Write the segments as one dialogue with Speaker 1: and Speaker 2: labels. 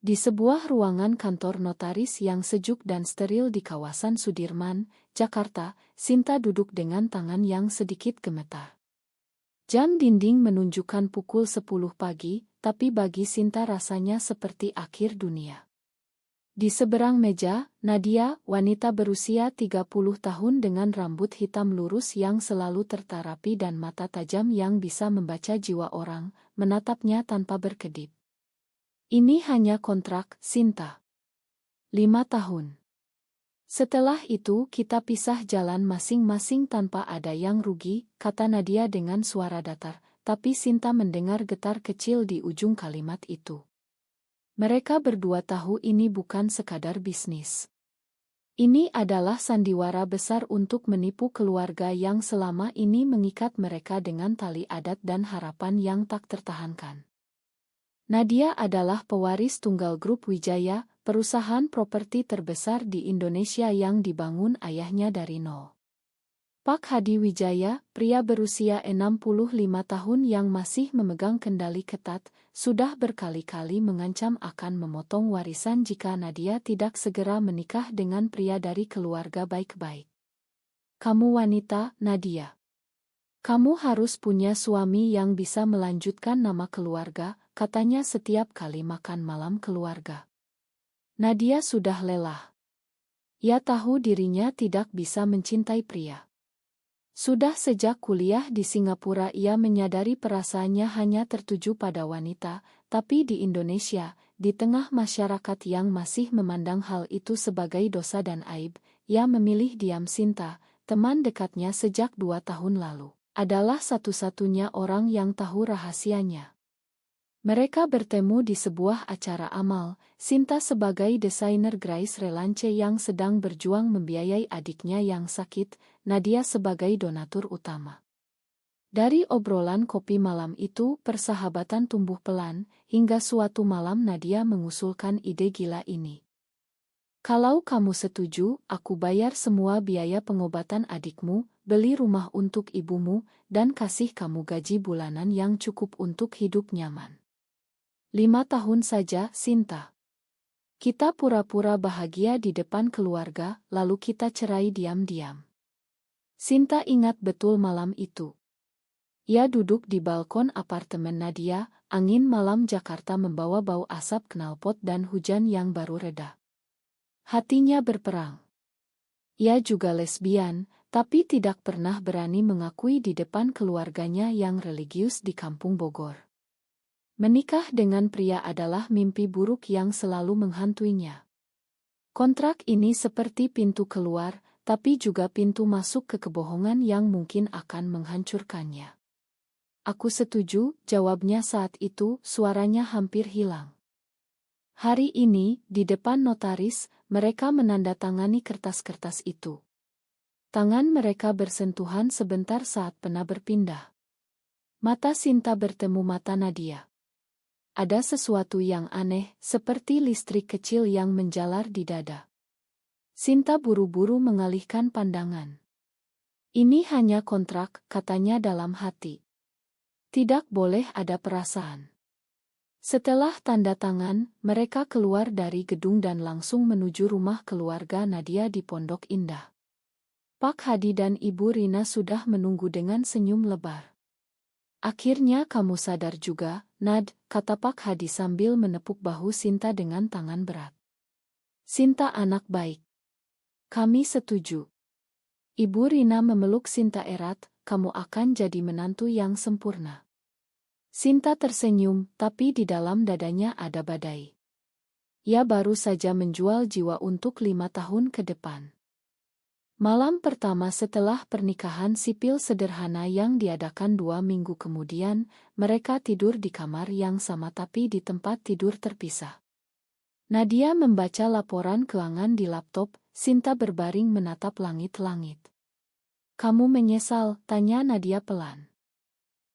Speaker 1: Di sebuah ruangan kantor notaris yang sejuk dan steril di kawasan Sudirman, Jakarta, Sinta duduk dengan tangan yang sedikit gemetar. Jam dinding menunjukkan pukul 10 pagi, tapi bagi Sinta rasanya seperti akhir dunia. Di seberang meja, Nadia, wanita berusia 30 tahun dengan rambut hitam lurus yang selalu tertarapi dan mata tajam yang bisa membaca jiwa orang, menatapnya tanpa berkedip. Ini hanya kontrak, Sinta. 5 tahun. Setelah itu kita pisah jalan masing-masing tanpa ada yang rugi, kata Nadia dengan suara datar, tapi Sinta mendengar getar kecil di ujung kalimat itu. Mereka berdua tahu ini bukan sekadar bisnis. Ini adalah sandiwara besar untuk menipu keluarga yang selama ini mengikat mereka dengan tali adat dan harapan yang tak tertahankan. Nadia adalah pewaris tunggal Grup Wijaya, perusahaan properti terbesar di Indonesia yang dibangun ayahnya dari nol. Pak Hadi Wijaya, pria berusia 65 tahun yang masih memegang kendali ketat, sudah berkali-kali mengancam akan memotong warisan jika Nadia tidak segera menikah dengan pria dari keluarga baik-baik. Kamu wanita, Nadia. Kamu harus punya suami yang bisa melanjutkan nama keluarga, katanya setiap kali makan malam keluarga. Nadia sudah lelah. Ia tahu dirinya tidak bisa mencintai pria. Sudah sejak kuliah di Singapura ia menyadari perasaannya hanya tertuju pada wanita, tapi di Indonesia, di tengah masyarakat yang masih memandang hal itu sebagai dosa dan aib, ia memilih diam. Sinta, teman dekatnya sejak 2 tahun lalu, adalah satu-satunya orang yang tahu rahasianya. Mereka bertemu di sebuah acara amal, Sinta sebagai desainer Grace Relance yang sedang berjuang membiayai adiknya yang sakit, Nadia sebagai donatur utama. Dari obrolan kopi malam itu, persahabatan tumbuh pelan, hingga suatu malam Nadia mengusulkan ide gila ini. Kalau kamu setuju, aku bayar semua biaya pengobatan adikmu, beli rumah untuk ibumu, dan kasih kamu gaji bulanan yang cukup untuk hidup nyaman. 5 tahun saja, Sinta. Kita pura-pura bahagia di depan keluarga, lalu kita cerai diam-diam. Sinta ingat betul malam itu. Ia duduk di balkon apartemen Nadia, angin malam Jakarta membawa bau asap knalpot dan hujan yang baru reda. Hatinya berperang. Ia juga lesbian, tapi tidak pernah berani mengakui di depan keluarganya yang religius di kampung Bogor. Menikah dengan pria adalah mimpi buruk yang selalu menghantuinya. Kontrak ini seperti pintu keluar, tapi juga pintu masuk ke kebohongan yang mungkin akan menghancurkannya. Aku setuju, jawabnya saat itu, suaranya hampir hilang. Hari ini, di depan notaris, mereka menandatangani kertas-kertas itu. Tangan mereka bersentuhan sebentar saat pena berpindah. Mata Sinta bertemu mata Nadia. Ada sesuatu yang aneh, seperti listrik kecil yang menjalar di dada. Sinta buru-buru mengalihkan pandangan. Ini hanya kontrak, katanya dalam hati. Tidak boleh ada perasaan. Setelah tanda tangan, mereka keluar dari gedung dan langsung menuju rumah keluarga Nadia di Pondok Indah. Pak Hadi dan Ibu Rina sudah menunggu dengan senyum lebar. Akhirnya kamu sadar juga, Nad, kata Pak Hadi sambil menepuk bahu Sinta dengan tangan berat. Sinta anak baik. Kami setuju. Ibu Rina memeluk Sinta erat, kamu akan jadi menantu yang sempurna. Sinta tersenyum, tapi di dalam dadanya ada badai. Ia baru saja menjual jiwa untuk 5 tahun ke depan. Malam pertama setelah pernikahan sipil sederhana yang diadakan 2 minggu kemudian, mereka tidur di kamar yang sama tapi di tempat tidur terpisah. Nadia membaca laporan keuangan di laptop, Sinta berbaring menatap langit-langit. Kamu menyesal? Tanya Nadia pelan.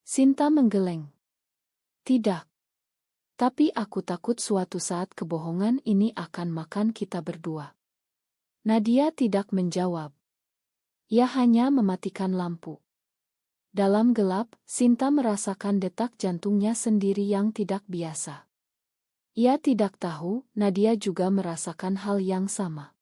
Speaker 1: Sinta menggeleng. Tidak. Tapi aku takut suatu saat kebohongan ini akan makan kita berdua. Nadia tidak menjawab. Ia hanya mematikan lampu. Dalam gelap, Sinta merasakan detak jantungnya sendiri yang tidak biasa. Ia tidak tahu, Nadia juga merasakan hal yang sama.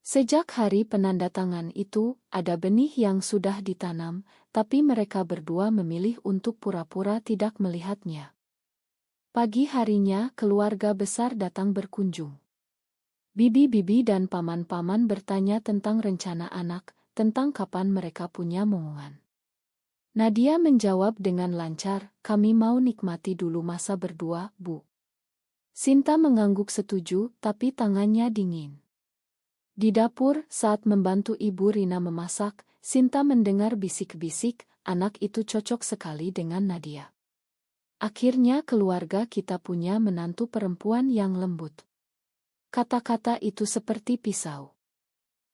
Speaker 1: Sejak hari penandatangan itu, ada benih yang sudah ditanam, tapi mereka berdua memilih untuk pura-pura tidak melihatnya. Pagi harinya, keluarga besar datang berkunjung. Bibi-bibi dan paman-paman bertanya tentang rencana anak, tentang kapan mereka punya momongan. Nadia menjawab dengan lancar, "Kami mau nikmati dulu masa berdua, Bu." Sinta mengangguk setuju, tapi tangannya dingin. Di dapur, saat membantu Ibu Rina memasak, Sinta mendengar bisik-bisik, anak itu cocok sekali dengan Nadia. Akhirnya keluarga kita punya menantu perempuan yang lembut. Kata-kata itu seperti pisau.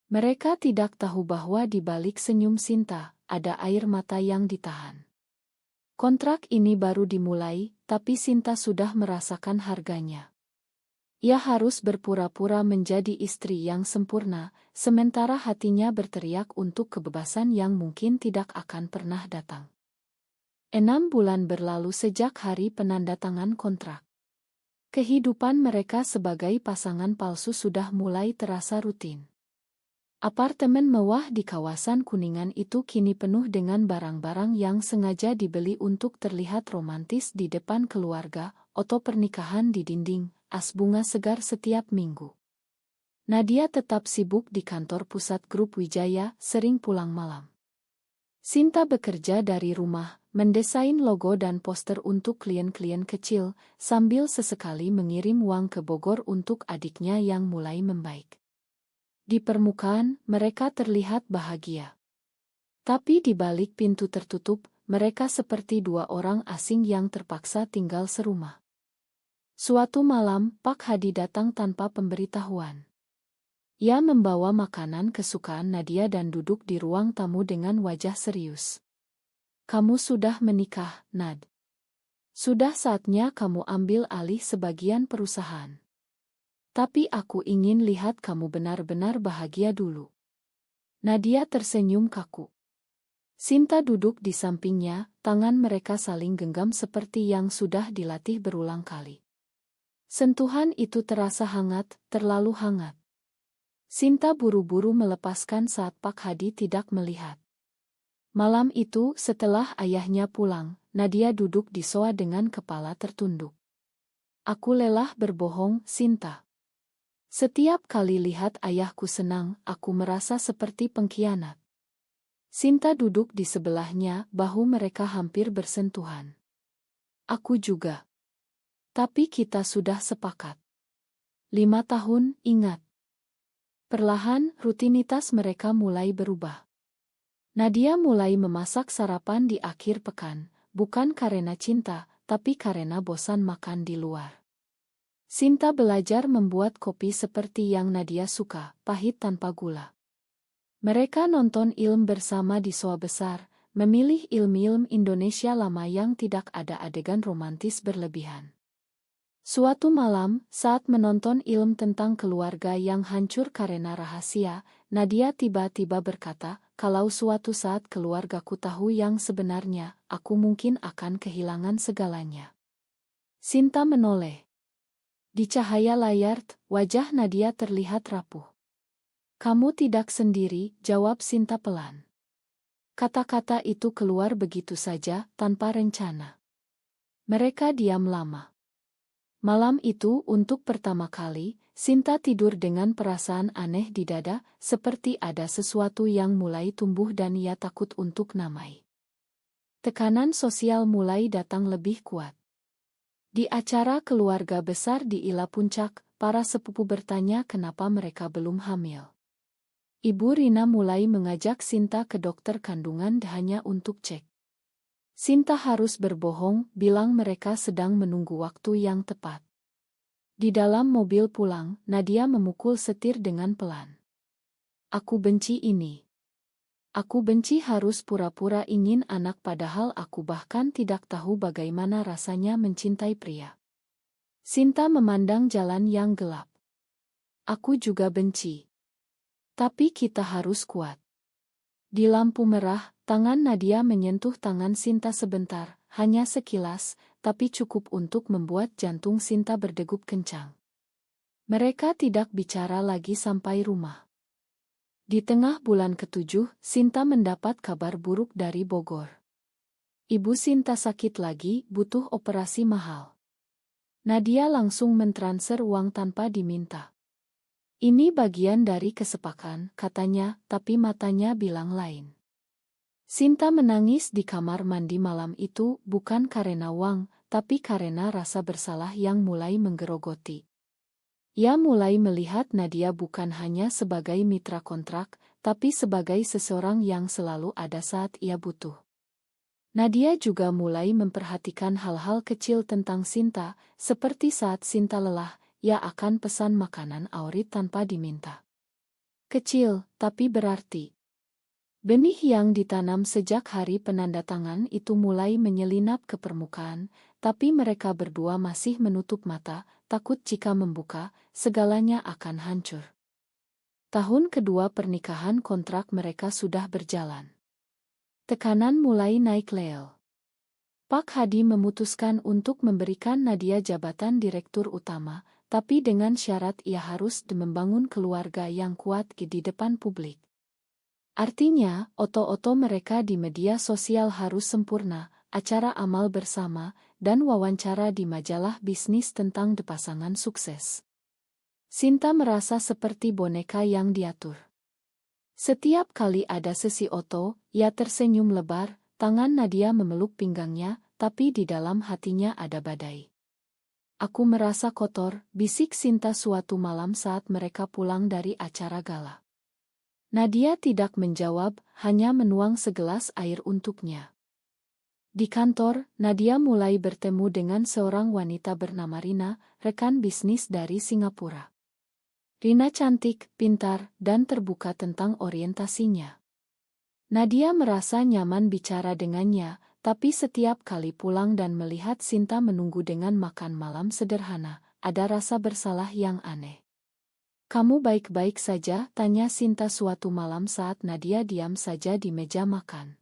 Speaker 1: Mereka tidak tahu bahwa di balik senyum Sinta, ada air mata yang ditahan. Kontrak ini baru dimulai, tapi Sinta sudah merasakan harganya. Ia harus berpura-pura menjadi istri yang sempurna, sementara hatinya berteriak untuk kebebasan yang mungkin tidak akan pernah datang. 6 bulan berlalu sejak hari penandatangan kontrak. Kehidupan mereka sebagai pasangan palsu sudah mulai terasa rutin. Apartemen mewah di kawasan Kuningan itu kini penuh dengan barang-barang yang sengaja dibeli untuk terlihat romantis di depan keluarga, foto pernikahan di dinding, as bunga segar setiap minggu. Nadia tetap sibuk di kantor pusat grup Wijaya, sering pulang malam. Sinta bekerja dari rumah, mendesain logo dan poster untuk klien-klien kecil, sambil sesekali mengirim uang ke Bogor untuk adiknya yang mulai membaik. Di permukaan, mereka terlihat bahagia. Tapi di balik pintu tertutup, mereka seperti dua orang asing yang terpaksa tinggal serumah. Suatu malam, Pak Hadi datang tanpa pemberitahuan. Ia membawa makanan kesukaan Nadia dan duduk di ruang tamu dengan wajah serius. "Kamu sudah menikah, Nad. Sudah saatnya kamu ambil alih sebagian perusahaan. Tapi aku ingin lihat kamu benar-benar bahagia dulu." Nadia tersenyum kaku. Sinta duduk di sampingnya, tangan mereka saling genggam seperti yang sudah dilatih berulang kali. Sentuhan itu terasa hangat, terlalu hangat. Sinta buru-buru melepaskan saat Pak Hadi tidak melihat. Malam itu, setelah ayahnya pulang, Nadia duduk di sofa dengan kepala tertunduk. "Aku lelah berbohong, Sinta. Setiap kali lihat ayahku senang, aku merasa seperti pengkhianat." Sinta duduk di sebelahnya, bahu mereka hampir bersentuhan. "Aku juga. Tapi kita sudah sepakat. 5 tahun, ingat." Perlahan, rutinitas mereka mulai berubah. Nadia mulai memasak sarapan di akhir pekan, bukan karena cinta, tapi karena bosan makan di luar. Sinta belajar membuat kopi seperti yang Nadia suka, pahit tanpa gula. Mereka nonton film bersama di sofa besar, memilih film-film Indonesia lama yang tidak ada adegan romantis berlebihan. Suatu malam, saat menonton film tentang keluarga yang hancur karena rahasia, Nadia tiba-tiba berkata, "Kalau suatu saat keluargaku tahu yang sebenarnya, aku mungkin akan kehilangan segalanya." Sinta menoleh. Di cahaya layar, wajah Nadia terlihat rapuh. "Kamu tidak sendiri," jawab Sinta pelan. Kata-kata itu keluar begitu saja, tanpa rencana. Mereka diam lama. Malam itu, untuk pertama kali, Sinta tidur dengan perasaan aneh di dada, seperti ada sesuatu yang mulai tumbuh dan ia takut untuk namai. Tekanan sosial mulai datang lebih kuat. Di acara keluarga besar di Ila Puncak, para sepupu bertanya kenapa mereka belum hamil. Ibu Rina mulai mengajak Sinta ke dokter kandungan hanya untuk cek. Sinta harus berbohong, bilang mereka sedang menunggu waktu yang tepat. Di dalam mobil pulang, Nadia memukul setir dengan pelan. "Aku benci ini. Aku benci harus pura-pura ingin anak padahal aku bahkan tidak tahu bagaimana rasanya mencintai pria." Sinta memandang jalan yang gelap. "Aku juga benci. Tapi kita harus kuat." Di lampu merah, tangan Nadia menyentuh tangan Sinta sebentar, hanya sekilas, tapi cukup untuk membuat jantung Sinta berdegup kencang. Mereka tidak bicara lagi sampai rumah. Di tengah bulan ke-7, Sinta mendapat kabar buruk dari Bogor. Ibu Sinta sakit lagi, butuh operasi mahal. Nadia langsung mentransfer uang tanpa diminta. Ini bagian dari kesepakatan, katanya, tapi matanya bilang lain. Sinta menangis di kamar mandi malam itu bukan karena uang, tapi karena rasa bersalah yang mulai menggerogoti. Ia mulai melihat Nadia bukan hanya sebagai mitra kontrak, tapi sebagai seseorang yang selalu ada saat ia butuh. Nadia juga mulai memperhatikan hal-hal kecil tentang Sinta, seperti saat Sinta lelah, ia akan pesan makanan Aurit tanpa diminta. Kecil, tapi berarti. Benih yang ditanam sejak hari penandatangan itu mulai menyelinap ke permukaan, tapi mereka berdua masih menutup mata, takut jika membuka, segalanya akan hancur. Tahun kedua pernikahan kontrak mereka sudah berjalan. Tekanan mulai naik level. Pak Hadi memutuskan untuk memberikan Nadia jabatan direktur utama, tapi dengan syarat ia harus membangun keluarga yang kuat di depan publik. Artinya, oto-oto mereka di media sosial harus sempurna, acara amal bersama, dan wawancara di majalah bisnis tentang pasangan sukses. Sinta merasa seperti boneka yang diatur. Setiap kali ada sesi Oto, ia tersenyum lebar, tangan Nadia memeluk pinggangnya, tapi di dalam hatinya ada badai. Aku merasa kotor, bisik Sinta suatu malam saat mereka pulang dari acara gala. Nadia tidak menjawab, hanya menuang segelas air untuknya. Di kantor, Nadia mulai bertemu dengan seorang wanita bernama Rina, rekan bisnis dari Singapura. Rina cantik, pintar, dan terbuka tentang orientasinya. Nadia merasa nyaman bicara dengannya, tapi setiap kali pulang dan melihat Sinta menunggu dengan makan malam sederhana, ada rasa bersalah yang aneh. "Kamu baik-baik saja?" tanya Sinta suatu malam saat Nadia diam saja di meja makan.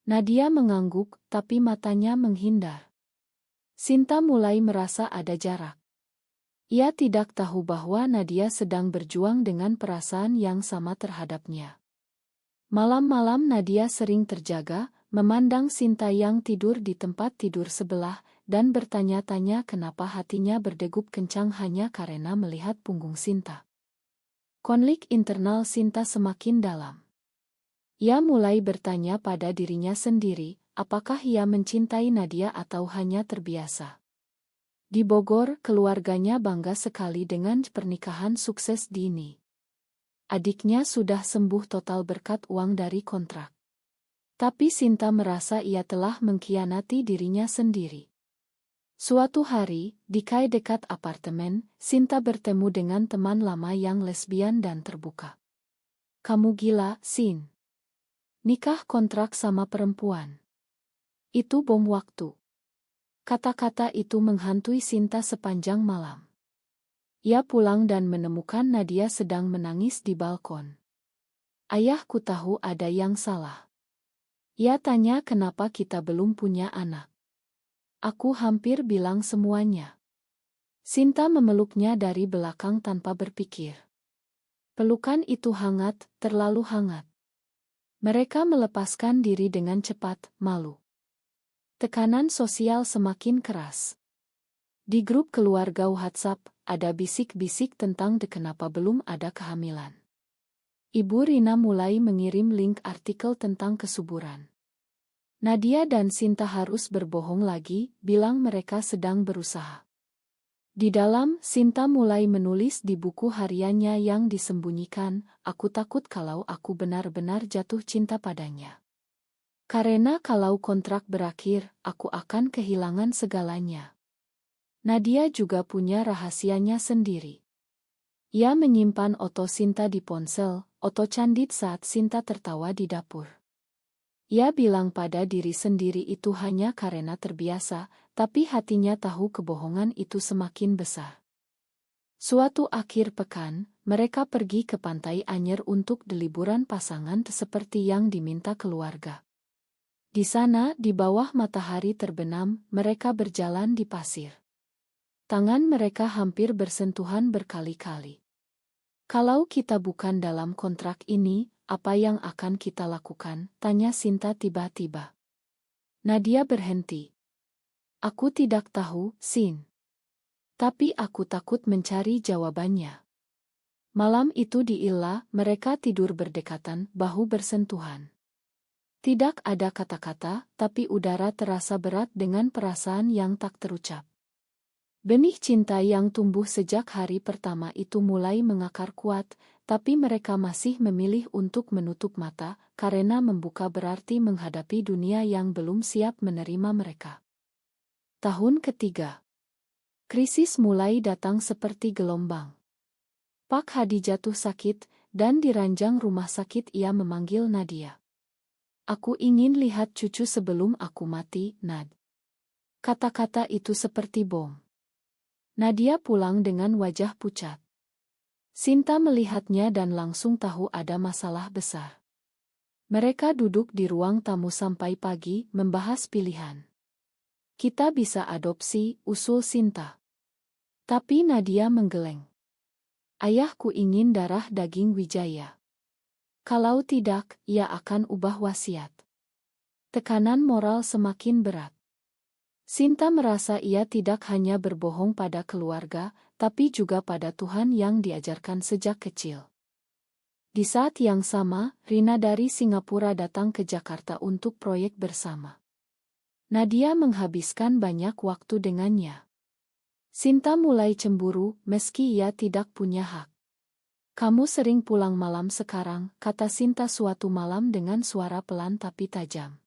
Speaker 1: Nadia mengangguk, tapi matanya menghindar. Sinta mulai merasa ada jarak. Ia tidak tahu bahwa Nadia sedang berjuang dengan perasaan yang sama terhadapnya. Malam-malam Nadia sering terjaga, memandang Sinta yang tidur di tempat tidur sebelah, dan bertanya-tanya kenapa hatinya berdegup kencang hanya karena melihat punggung Sinta. Konflik internal Sinta semakin dalam. Ia mulai bertanya pada dirinya sendiri, apakah ia mencintai Nadia atau hanya terbiasa. Di Bogor, keluarganya bangga sekali dengan pernikahan sukses Dini. Adiknya sudah sembuh total berkat uang dari kontrak. Tapi Sinta merasa ia telah mengkhianati dirinya sendiri. Suatu hari, di kai dekat apartemen, Sinta bertemu dengan teman lama yang lesbian dan terbuka. "Kamu gila, Sin. Nikah kontrak sama perempuan. Itu bom waktu." Kata-kata itu menghantui Sinta sepanjang malam. Ia pulang dan menemukan Nadia sedang menangis di balkon. "Ayahku tahu ada yang salah. Ia tanya kenapa kita belum punya anak. Aku hampir bilang semuanya." Sinta memeluknya dari belakang tanpa berpikir. Pelukan itu hangat, terlalu hangat. Mereka melepaskan diri dengan cepat, malu. Tekanan sosial semakin keras. Di grup keluarga WhatsApp, ada bisik-bisik tentang kenapa belum ada kehamilan. Ibu Rina mulai mengirim link artikel tentang kesuburan. Nadia dan Sinta harus berbohong lagi, bilang mereka sedang berusaha. Di dalam, Sinta mulai menulis di buku hariannya yang disembunyikan, "Aku takut kalau aku benar-benar jatuh cinta padanya. Karena kalau kontrak berakhir, aku akan kehilangan segalanya." Nadia juga punya rahasianya sendiri. Ia menyimpan foto Sinta di ponsel, foto candid saat Sinta tertawa di dapur. Ia bilang pada diri sendiri itu hanya karena terbiasa, tapi hatinya tahu kebohongan itu semakin besar. Suatu akhir pekan, mereka pergi ke Pantai Anyer untuk liburan pasangan seperti yang diminta keluarga. Di sana, di bawah matahari terbenam, mereka berjalan di pasir. Tangan mereka hampir bersentuhan berkali-kali. Kalau kita bukan dalam kontrak ini, apa yang akan kita lakukan? Tanya Sinta tiba-tiba. Nadia berhenti. Aku tidak tahu, Sin. Tapi aku takut mencari jawabannya. Malam itu di Illa, mereka tidur berdekatan, bahu bersentuhan. Tidak ada kata-kata, tapi udara terasa berat dengan perasaan yang tak terucap. Benih cinta yang tumbuh sejak hari pertama itu mulai mengakar kuat, tapi mereka masih memilih untuk menutup mata, karena membuka berarti menghadapi dunia yang belum siap menerima mereka. Tahun ketiga. Krisis mulai datang seperti gelombang. Pak Hadi jatuh sakit, dan di ranjang rumah sakit ia memanggil Nadia. Aku ingin lihat cucu sebelum aku mati, Nad. Kata-kata itu seperti bom. Nadia pulang dengan wajah pucat. Sinta melihatnya dan langsung tahu ada masalah besar. Mereka duduk di ruang tamu sampai pagi, membahas pilihan. Kita bisa adopsi, usul Sinta. Tapi Nadia menggeleng. Ayahku ingin darah daging Wijaya. Kalau tidak, ia akan ubah wasiat. Tekanan moral semakin berat. Sinta merasa ia tidak hanya berbohong pada keluarga, tapi juga pada Tuhan yang diajarkan sejak kecil. Di saat yang sama, Rina dari Singapura datang ke Jakarta untuk proyek bersama. Nadia menghabiskan banyak waktu dengannya. Sinta mulai cemburu, meski ia tidak punya hak. Kamu sering pulang malam sekarang, kata Sinta suatu malam dengan suara pelan tapi tajam.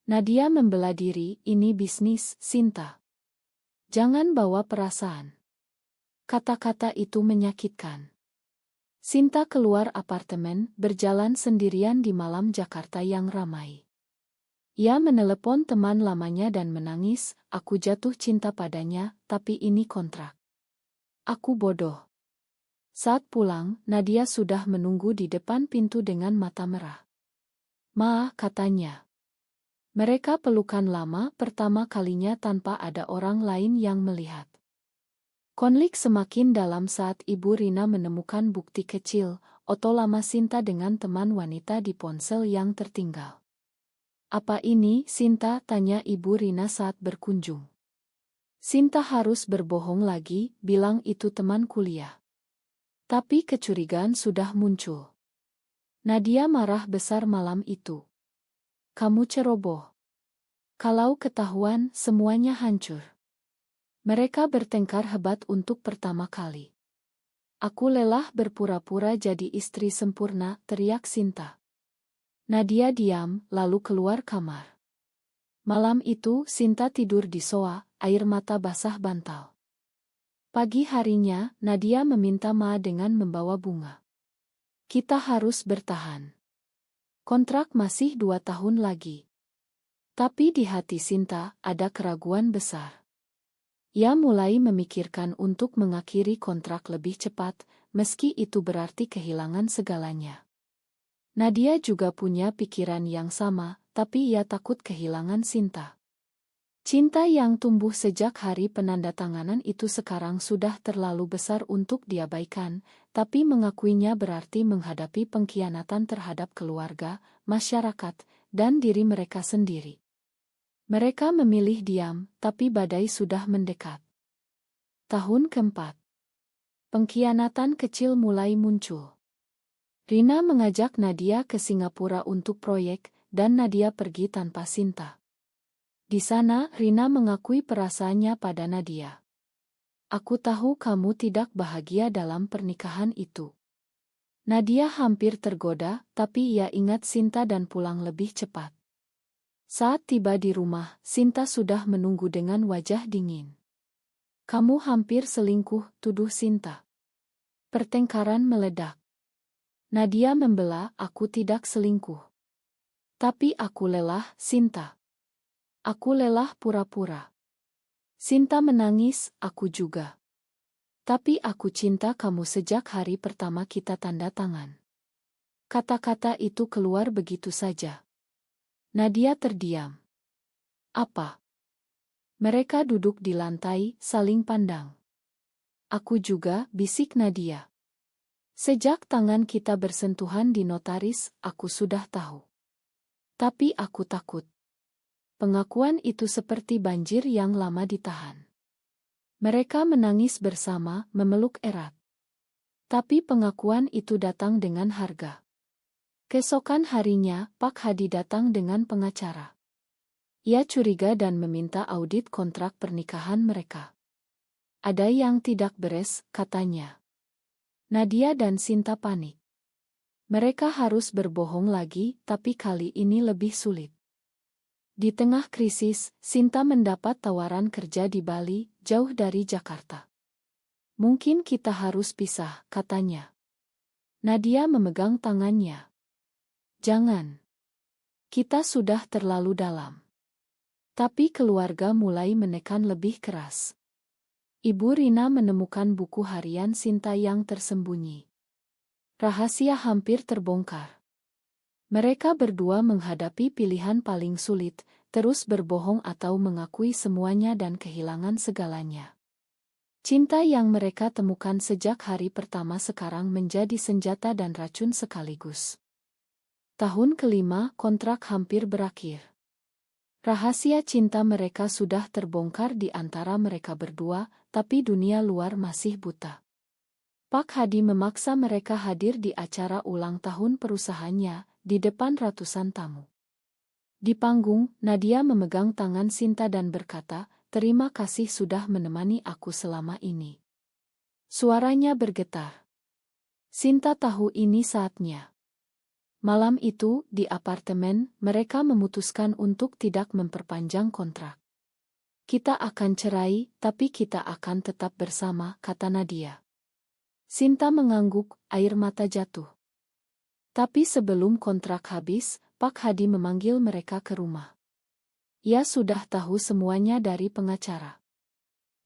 Speaker 1: Nadia membela diri, ini bisnis, Sinta. Jangan bawa perasaan. Kata-kata itu menyakitkan. Sinta keluar apartemen, berjalan sendirian di malam Jakarta yang ramai. Ia menelepon teman lamanya dan menangis, aku jatuh cinta padanya, tapi ini kontrak. Aku bodoh. Saat pulang, Nadia sudah menunggu di depan pintu dengan mata merah. Ma, katanya. Mereka pelukan lama pertama kalinya tanpa ada orang lain yang melihat. Konflik semakin dalam saat Ibu Rina menemukan bukti kecil, foto lama Sinta dengan teman wanita di ponsel yang tertinggal. Apa ini, Sinta? Tanya Ibu Rina saat berkunjung. Sinta harus berbohong lagi, bilang itu teman kuliah. Tapi kecurigaan sudah muncul. Nadia marah besar malam itu. Kamu ceroboh. Kalau ketahuan, semuanya hancur. Mereka bertengkar hebat untuk pertama kali. Aku lelah berpura-pura jadi istri sempurna, teriak Sinta. Nadia diam, lalu keluar kamar. Malam itu, Sinta tidur di sofa, air mata basah bantal. Pagi harinya, Nadia meminta Ma dengan membawa bunga. Kita harus bertahan. Kontrak masih 2 tahun lagi. Tapi di hati Sinta, ada keraguan besar. Ia mulai memikirkan untuk mengakhiri kontrak lebih cepat, meski itu berarti kehilangan segalanya. Nadia juga punya pikiran yang sama, tapi ia takut kehilangan Sinta. Cinta yang tumbuh sejak hari penandatanganan itu sekarang sudah terlalu besar untuk diabaikan, tapi mengakuinya berarti menghadapi pengkhianatan terhadap keluarga, masyarakat, dan diri mereka sendiri. Mereka memilih diam, tapi badai sudah mendekat. Tahun keempat. Pengkhianatan kecil mulai muncul. Rina mengajak Nadia ke Singapura untuk proyek, dan Nadia pergi tanpa Sinta. Di sana, Rina mengakui perasaannya pada Nadia. Aku tahu kamu tidak bahagia dalam pernikahan itu. Nadia hampir tergoda, tapi ia ingat Sinta dan pulang lebih cepat. Saat tiba di rumah, Sinta sudah menunggu dengan wajah dingin. Kamu hampir selingkuh, tuduh Sinta. Pertengkaran meledak. Nadia membela, aku tidak selingkuh. Tapi aku lelah, Sinta. Aku lelah pura-pura. Sinta menangis, aku juga. Tapi aku cinta kamu sejak hari pertama kita tanda tangan. Kata-kata itu keluar begitu saja. Nadia terdiam. Apa? Mereka duduk di lantai, saling pandang. Aku juga, bisik Nadia. Sejak tangan kita bersentuhan di notaris, aku sudah tahu. Tapi aku takut. Pengakuan itu seperti banjir yang lama ditahan. Mereka menangis bersama, memeluk erat. Tapi pengakuan itu datang dengan harga. Keesokan harinya, Pak Hadi datang dengan pengacara. Ia curiga dan meminta audit kontrak pernikahan mereka. Ada yang tidak beres, katanya. Nadia dan Sinta panik. Mereka harus berbohong lagi, tapi kali ini lebih sulit. Di tengah krisis, Sinta mendapat tawaran kerja di Bali, jauh dari Jakarta. Mungkin kita harus pisah, katanya. Nadia memegang tangannya. Jangan. Kita sudah terlalu dalam. Tapi keluarga mulai menekan lebih keras. Ibu Rina menemukan buku harian Sinta yang tersembunyi. Rahasia hampir terbongkar. Mereka berdua menghadapi pilihan paling sulit, terus berbohong atau mengakui semuanya dan kehilangan segalanya. Cinta yang mereka temukan sejak hari pertama sekarang menjadi senjata dan racun sekaligus. Tahun kelima, kontrak hampir berakhir. Rahasia cinta mereka sudah terbongkar di antara mereka berdua, tapi dunia luar masih buta. Pak Hadi memaksa mereka hadir di acara ulang tahun perusahaannya, di depan ratusan tamu. Di panggung, Nadia memegang tangan Sinta dan berkata, "Terima kasih sudah menemani aku selama ini." Suaranya bergetar. Sinta tahu ini saatnya. Malam itu, di apartemen, mereka memutuskan untuk tidak memperpanjang kontrak. Kita akan cerai, tapi kita akan tetap bersama, kata Nadia. Sinta mengangguk, air mata jatuh. Tapi sebelum kontrak habis, Pak Hadi memanggil mereka ke rumah. Ia sudah tahu semuanya dari pengacara.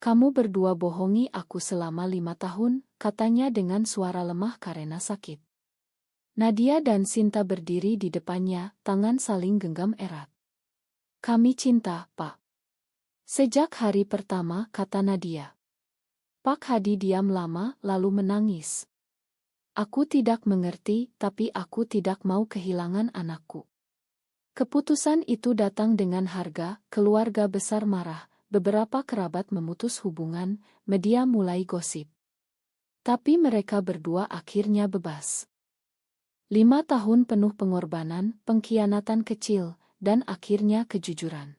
Speaker 1: Kamu berdua bohongi aku selama 5 tahun, katanya dengan suara lemah karena sakit. Nadia dan Sinta berdiri di depannya, tangan saling genggam erat. Kami cinta, Pak. Sejak hari pertama, kata Nadia. Pak Hadi diam lama, lalu menangis. Aku tidak mengerti, tapi aku tidak mau kehilangan anakku. Keputusan itu datang dengan harga, keluarga besar marah, beberapa kerabat memutus hubungan, media mulai gosip. Tapi mereka berdua akhirnya bebas. 5 tahun penuh pengorbanan, pengkhianatan kecil, dan akhirnya kejujuran.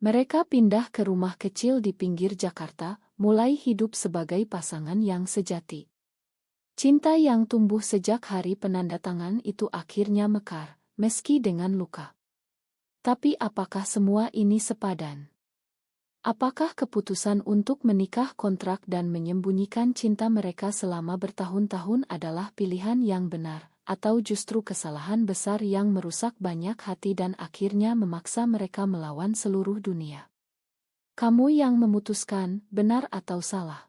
Speaker 1: Mereka pindah ke rumah kecil di pinggir Jakarta, mulai hidup sebagai pasangan yang sejati. Cinta yang tumbuh sejak hari penandatangan itu akhirnya mekar, meski dengan luka. Tapi apakah semua ini sepadan? Apakah keputusan untuk menikah kontrak dan menyembunyikan cinta mereka selama bertahun-tahun adalah pilihan yang benar, atau justru kesalahan besar yang merusak banyak hati dan akhirnya memaksa mereka melawan seluruh dunia? Kamu yang memutuskan, benar atau salah.